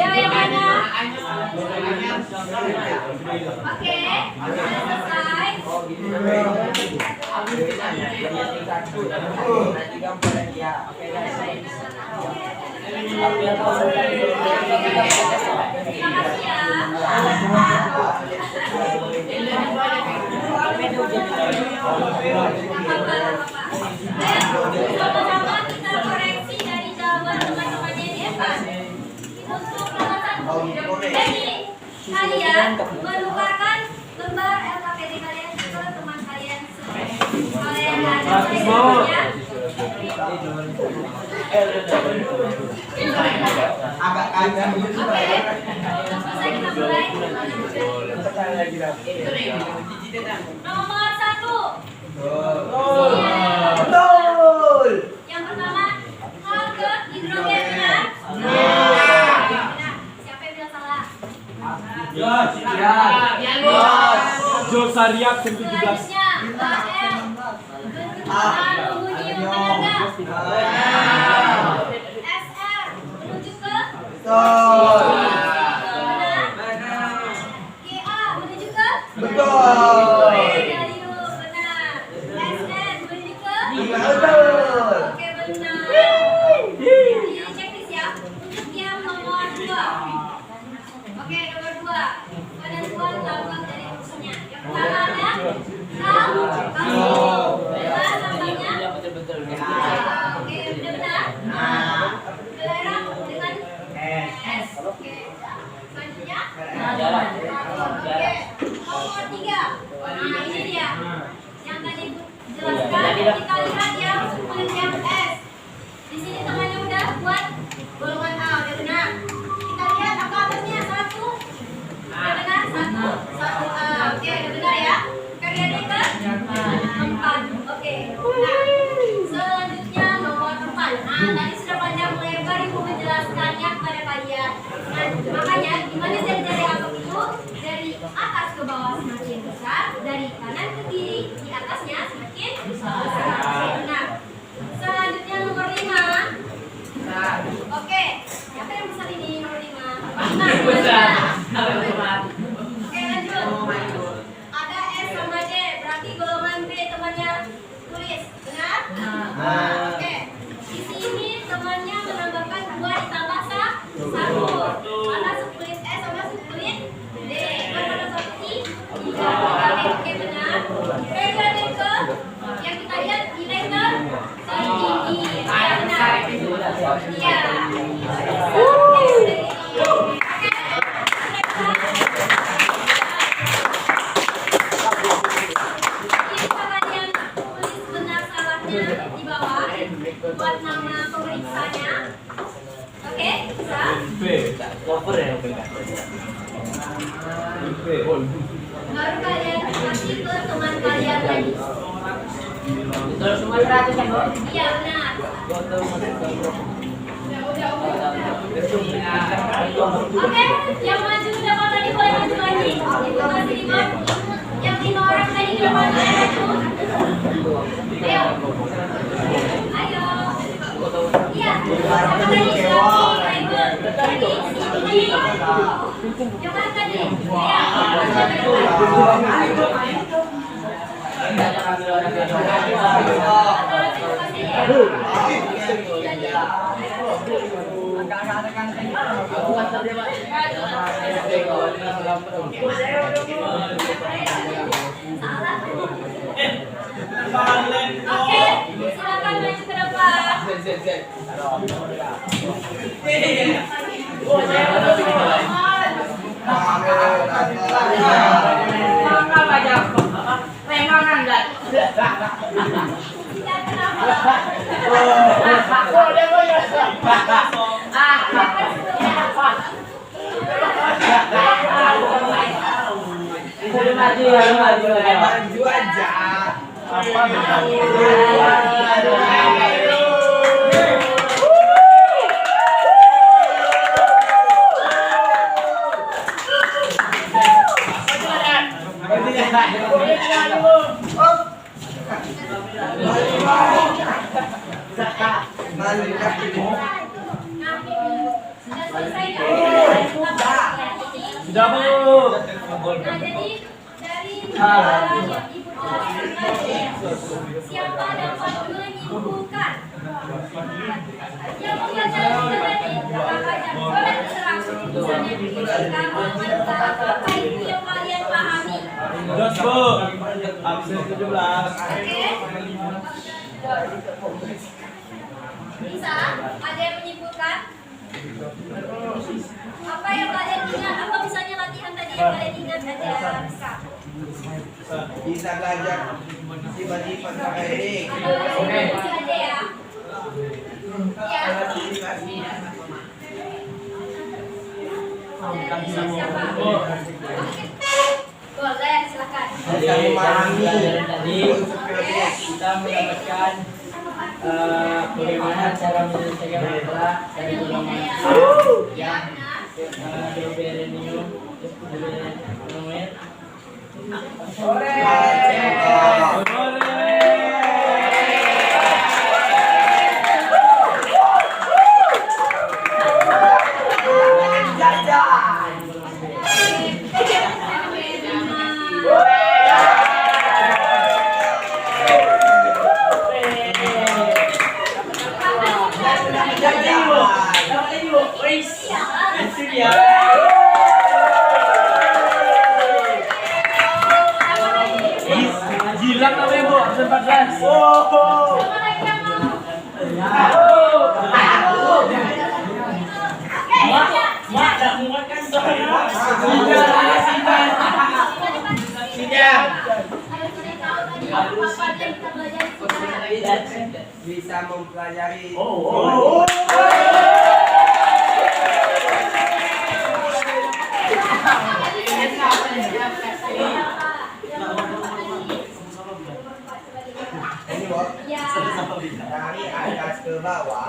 Ya, yang mana? Oke, sudah selesai. Terima kasih ya. Sama-sama kita koreksi dari jawaban teman-temannya ini ya kan? Untuk nomor 1. Jadi kalian menukarkan lembar LKPD kalian ke teman kalian semua. Kalian ada ya?
Agak kagak begitu
Oke, selesai kita mulai. Nomor 1.
Betul.
Yang pertama, hal ke hidrogen benar? Benar. Siapa yang bilang salah?
Josariak 17.
Selanjutnya, HL aluminium benar nggak? SR menuju ke?
Betul.
Benar. GA menuju ke?
Betul.
Galium benar. SN menuju ke?
Betul.
Oke benar. Jadi checklist ya. Untuk yang nomor 2. Oke nomor 2. Penentuan lambang dari musuhnya. Yang pertama ada kal, kalsium. Benar lambangnya. Oke udah benar. Belerang dengan S. Oke. Selanjutnya. Oke. Nomor 3. Nah ini dia. Yang tadi jelaskan kita lihat yang kulit yang S. Di sini tangannya udah buat golongan A udah benar. Kita lihat apa atasnya 1. Udah benar 1 A. Oke udah benar ya. Periode ke 4. Oke. Nah selanjutnya nomor 4. Nah tadi sudah panjang lebar ibu menjelaskannya kepada kalian. Nah makanya gimana jari-jari angka itu dari atas ke bawah semakin besar, dari kanan ke kiri di atasnya semakin besar. Nah, selanjutnya nomor 5. Oke, siapa yang besar ini nomor 5? Oke lanjut. Ada S sama D, berarti golongan B temannya tulis, benar? Oke, di sini temannya menambahkan 2 ditambah 1. Mana sekulit S sama sekulit D? Mana satu I? 3. Oke benar. Periode ke yang kita lihat nilai tertinggi. Ya benar. Iya. Tulis benar salahnya di bawah buat nama pemeriksanya. Oke, bisa? Baru kalian kasih ke teman kalian lagi.
Semua 100 kan, Bu?
Iya benar. Oke, yang maju udah tadi boleh maju lagi. Itu masih 5. Yang 5 orang tadi udah maju maju. Ayo. Ayo. Iya. Sama tadi tadi sini. Jangan tadi. Iya. Oke, silakan maju ke depan.
Maju aja. Apa
Sudah selesai kan?
Sudah, Bu.
Nah, jadi dari yang Ibu jelaskan tadi, siapa dapat menyimpulkan? Yang pembelajaran kita tadi, apa aja? Boleh terserah. Misalnya menyimpulkan apa itu yang kalian pahami.
Jos, Bu. Absen 17.
Oke? Bisa? Ada yang menyimpulkan? Apa yang kalian ingat? Apa misalnya latihan tadi yang kalian ingat aja bisa?
bisa belajar sifat-sifat ini.
Oke. Aja ya. Ya. Siapa? Boleh, silakan.
Bisa memahami
Tadi kita mendapatkan bagaimana cara menyelesaikan masalah dari golongan yang berberenium,
Gilang namanya, Bu. Absen 14.
Siapa lagi yang mau?
bisa mempelajari. Ini, Bu.
Ya.
Dari atas ke bawah.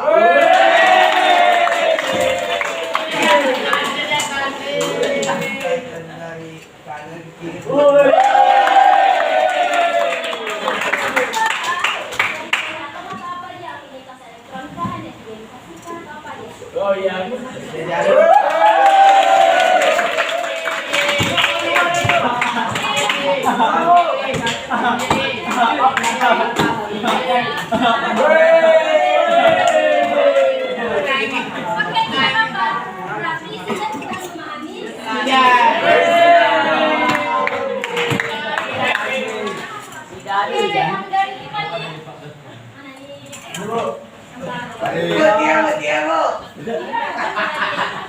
Dari kanan ke kiri.
Oh iya.
Oke, tidak apa. Tapi sudah kita memahami. Oke, yang dari lima nih. Mana nih?
Betia, Bu.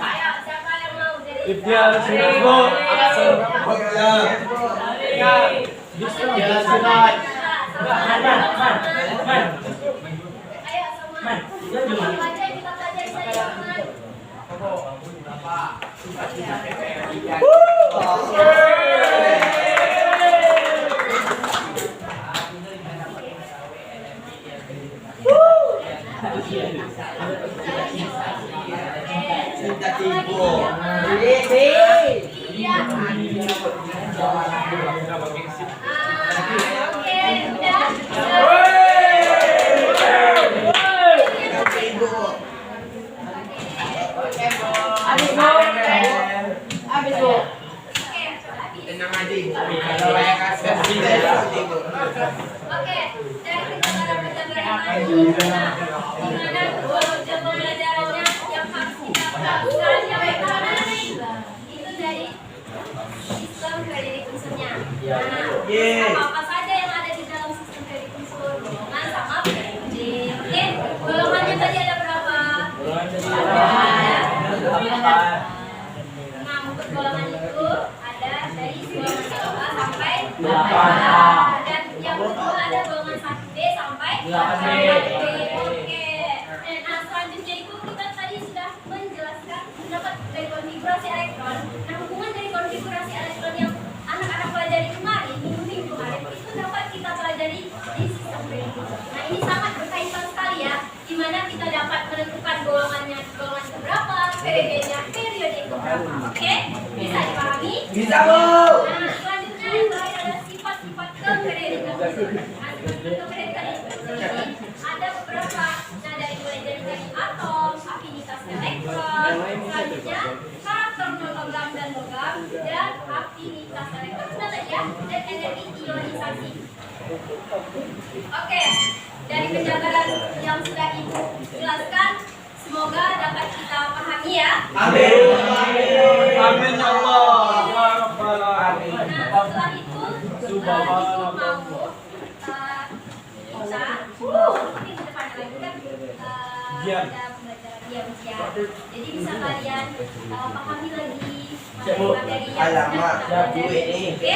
Ayo, siapa yang mau dari?
Ibtiar Sunat, Bu.
Ayo semua. Apa aja yang kita pelajari saya teman.
Cinta tipu.
Iya. Oke, udah.
Cinta tipu.
Oke,
Tenang aja, Ibu. Kalau saya kasih cinta tipu.
Gimana jam pembelajarannya yang harus kita lakukan yang pertama itu dari sistem kredit unsurnya. Nah, apa saja yang ada di dalam sistem kredit unsur? Golongan sama PRD. Oke, golongannya tadi ada berapa? Nah, untuk golongan itu ada dari golongan 1A sampai 8A. Dan yang kedua ada golongan 1B sampai 8B. Oke. Nah, selanjutnya itu kita tadi sudah menjelaskan pendapat dari konfigurasi elektron. Nah, hubungan dari konfigurasi elektron yang anak-anak pelajari kemarin, minggu kemarin, itu dapat kita pelajari di sistem kredit unsur. Nah, ini sangat berkaitan sekali ya, di mana kita dapat menentukan golongannya golongan keberapa, periodenya periode keberapa. Oke? Bisa dipahami?
Bisa, Bu.
Nah, selanjutnya yang terakhir ada sifat-sifat kekreditan unsur. Nah, sifat kekreditan unsur ini ada beberapa. Nah, mulai dari atom, afinitas elektron, selanjutnya karakter logam dan logam, dan afinitas elektron sudah ya, dan energi ionisasi. Oke, dari penjabaran yang sudah Ibu jelaskan, semoga dapat kita pahami ya.
Amin.
Amin ya Allah. Ya Rabbal Alamin.
Nah, setelah itu Ibu mau mungkin ke depannya lagi kan ada pembelajaran ujian. Jadi bisa kalian pahami lagi materi yang sudah kita pelajari. Oke?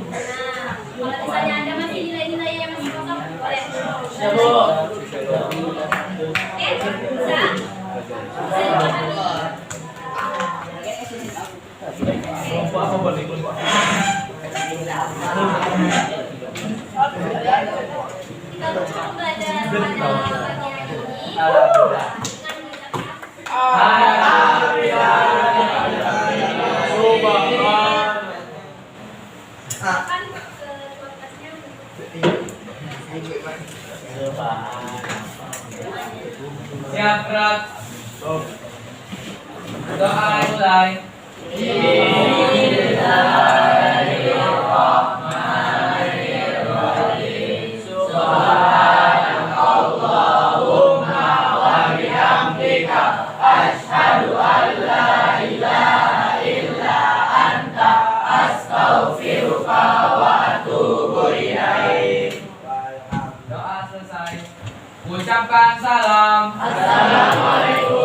Nah, kalau misalnya ada masih nilai-nilai yang masih kosong, boleh. Oke, bisa? Bisa dipahami? Kita tutup pembelajaran pada bagian ini dengan mengucapkan ketuasnya.
Siap, gerak. Doa mulai. Doa selesai. Ucapkan salam. Assalamualaikum